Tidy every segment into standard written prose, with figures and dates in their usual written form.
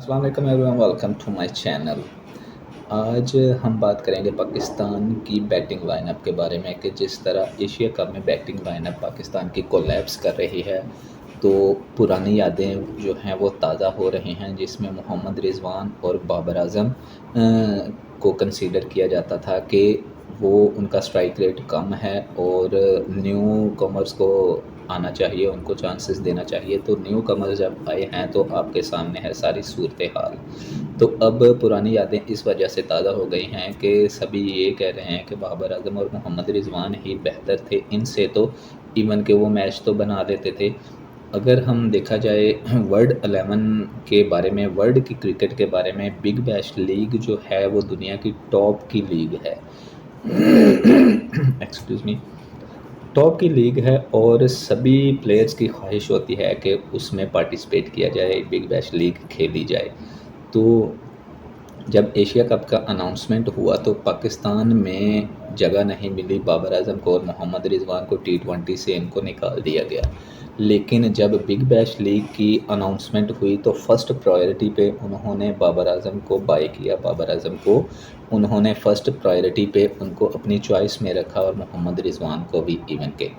अस्सलाम वालेकुम everyone, welcome to my channel. आज हम बात करेंगे पाकिस्तान की बैटिंग लाइनअप के बारे में कि जिस तरह एशिया कप में बैटिंग लाइनअप पाकिस्तान की कोलैप्स कर रही है, तो पुरानी यादें जो हैं वो ताज़ा हो रही हैं, जिसमें मोहम्मद रिजवान और बाबर आजम को कंसीडर किया जाता था कि वो उनका स्ट्राइक रेट कम है और न्यू कमर्स को आना चाहिए, उनको चांसेस देना चाहिए। तो न्यू कमर्स जब आए हैं तो आपके सामने है सारी सूरत हाल। तो अब पुरानी यादें इस वजह से ताज़ा हो गई हैं कि सभी ये कह रहे हैं कि बाबर आजम और मोहम्मद रिजवान ही बेहतर थे इनसे, तो इवन के वो मैच तो बना लेते थे। अगर हम देखा जाए वर्ल्ड 11 के बारे में, वर्ल्ड की क्रिकेट के बारे में, बिग बैश लीग जो है वो दुनिया की टॉप की लीग है। एक्सक्यूज़ मी, टॉप की लीग है और सभी प्लेयर्स की ख्वाहिश होती है कि उसमें पार्टिसिपेट किया जाए, बिग बैश लीग खेली जाए। तो जब एशिया कप का अनाउंसमेंट हुआ तो पाकिस्तान में जगह नहीं मिली बाबर आजम को और मोहम्मद रिजवान को, T20 से इनको निकाल दिया गया। लेकिन जब बिग बैश लीग की अनाउंसमेंट हुई तो फर्स्ट प्रायोरिटी पे उन्होंने बाबर आजम को बाय किया, बाबर आजम को उन्होंने फर्स्ट प्रायोरिटी पे उनको अपनी चॉइस में रखा और मोहम्मद रिजवान को भी इवन के।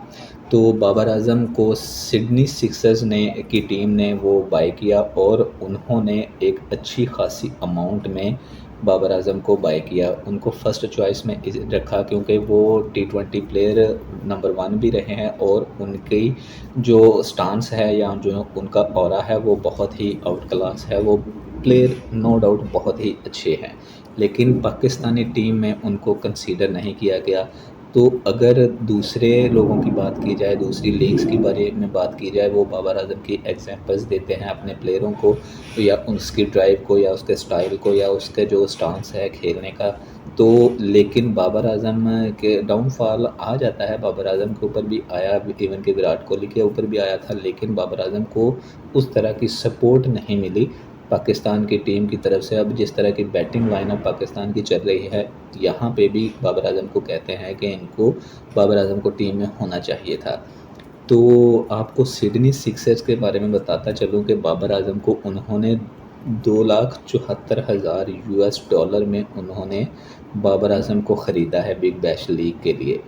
तो बाबर आजम को सिडनी सिक्सर्स ने की टीम ने वो बाय किया और उन्होंने एक अच्छी खासी अमाउंट में बाबर आजम को बाय किया, उनको फ़र्स्ट चॉइस में रखा क्योंकि वो T20 प्लेयर नंबर 1 भी रहे हैं और उनकी जो स्टांस है या जो उनका ऑरा है वो बहुत ही आउट क्लास है। वो प्लेयर नो डाउट बहुत ही अच्छे हैं, लेकिन पाकिस्तानी टीम में उनको कंसीडर नहीं किया गया। तो अगर दूसरे लोगों की बात की जाए, दूसरी लीग्स के बारे में बात की जाए, वो बाबर आजम की एग्जांपल्स देते हैं अपने प्लेयरों को, या उसकी ड्राइव को, या उसके स्टाइल को, या उसके जो स्टांस है खेलने का। तो लेकिन बाबर आजम के डाउनफॉल आ जाता है, बाबर आजम के ऊपर भी आया, इवन के विराट कोहली के ऊपर भी आया था, लेकिन बाबर आजम को उस तरह की सपोर्ट नहीं मिली पाकिस्तान की टीम की तरफ से। अब जिस तरह की बैटिंग लाइनअप पाकिस्तान की चल रही है, यहाँ पे भी बाबर आजम को कहते हैं कि इनको, बाबर आजम को टीम में होना चाहिए था। तो आपको सिडनी सिक्सर्स के बारे में बताता चलूँ कि बाबर आजम को उन्होंने $2,74,000 में उन्होंने बाबर आजम को ख़रीदा है बिग बैश लीग के लिए।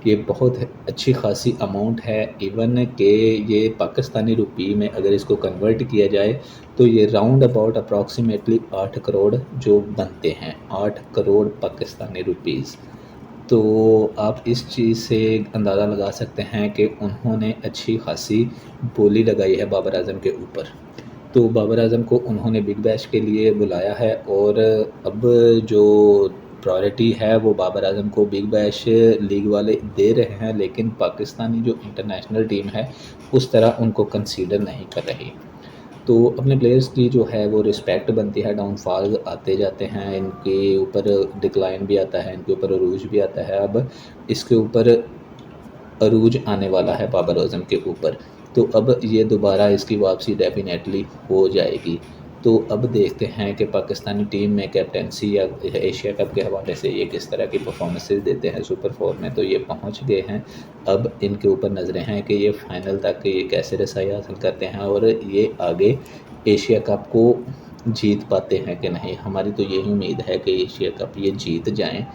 ये बहुत अच्छी खासी अमाउंट है, इवन के ये पाकिस्तानी रुपये में अगर इसको कन्वर्ट किया जाए तो ये राउंड अबाउट अप्रॉक्सीमेटली 8 करोड़ जो बनते हैं, 8 करोड़ पाकिस्तानी रुपीज़। तो आप इस चीज़ से अंदाज़ा लगा सकते हैं कि उन्होंने अच्छी खासी बोली लगाई है बाबर आजम के ऊपर। तो बाबर आजम को उन्होंने बिग बैश के लिए बुलाया है और अब जो प्रायोरिटी है वो बाबर आजम को बिग बैश लीग वाले दे रहे हैं, लेकिन पाकिस्तानी जो इंटरनेशनल टीम है उस तरह उनको कंसीडर नहीं कर रही। तो अपने प्लेयर्स की जो है वो रिस्पेक्ट बनती है, डाउनफॉल आते जाते हैं, इनके ऊपर डिक्लाइन भी आता है, इनके ऊपर अरूज भी आता है। अब इसके ऊपर अरूज आने वाला है बाबर आजम के ऊपर, तो अब ये दोबारा इसकी वापसी डेफिनेटली हो जाएगी। तो अब देखते हैं कि पाकिस्तानी टीम में कैप्टेंसी या एशिया कप के हवाले से ये किस तरह की परफॉर्मेंसेस देते हैं। सुपर 4 में तो ये पहुंच गए हैं, अब इनके ऊपर नज़रें हैं कि ये फाइनल तक ये कैसे रसाई हासिल करते हैं और ये आगे एशिया कप को जीत पाते हैं कि नहीं। हमारी तो यही उम्मीद है कि एशिया कप ये जीत जाएं,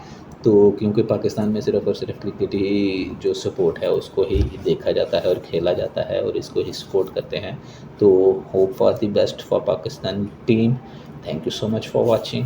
तो क्योंकि पाकिस्तान में सिर्फ़ और सिर्फ क्रिकेट ही जो सपोर्ट है उसको ही देखा जाता है और खेला जाता है और इसको ही सपोर्ट करते हैं। तो hope for the best for Pakistan team. Thank you so much for watching.